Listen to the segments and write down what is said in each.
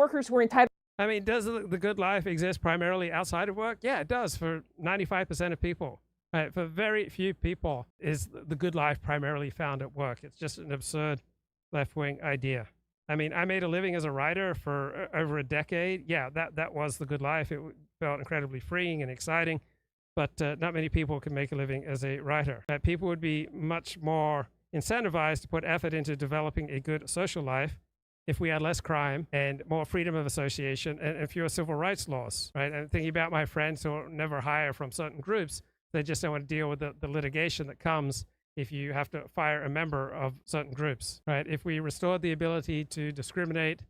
workers were entitled. I mean, does the good life exist primarily outside of work? Yeah, it does for 95% of people. Right? For very few people is the good life primarily found at work. It's just an absurd left-wing idea. I mean, I made a living as a writer for over a decade. Yeah, that was the good life. It felt incredibly freeing and exciting, but not many people can make a living as a writer. People would be much more incentivized to put effort into developing a good social life if we had less crime and more freedom of association and fewer civil rights laws, right? And thinking about my friends who never hire from certain groups, they just don't want to deal with the litigation that comes if you have to fire a member of certain groups, right? If we restored the ability to discriminate,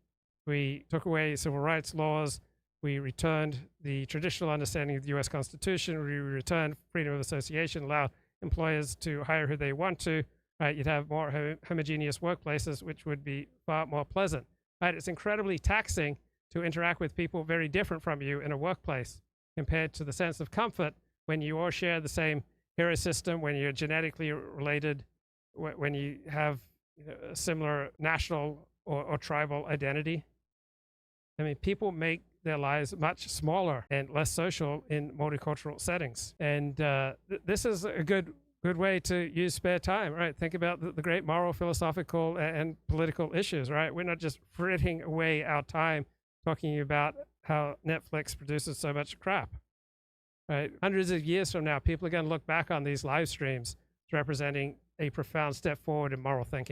we took away civil rights laws, we returned the traditional understanding of the US Constitution, we returned freedom of association, allow employers to hire who they want to, right? You'd have more homogeneous workplaces, which would be far more pleasant, right? It's incredibly taxing to interact with people very different from you in a workplace compared to the sense of comfort when you all share the same hero system, when you're genetically related, when you have a similar national or tribal identity. I mean, people make their lives much smaller and less social in multicultural settings. And this is a good way to use spare time, right? Think about the great moral, philosophical, and political issues, right? We're not just fritting away our time talking about how Netflix produces so much crap. Right? Hundreds of years from now, people are going to look back on these live streams as representing a profound step forward in moral thinking.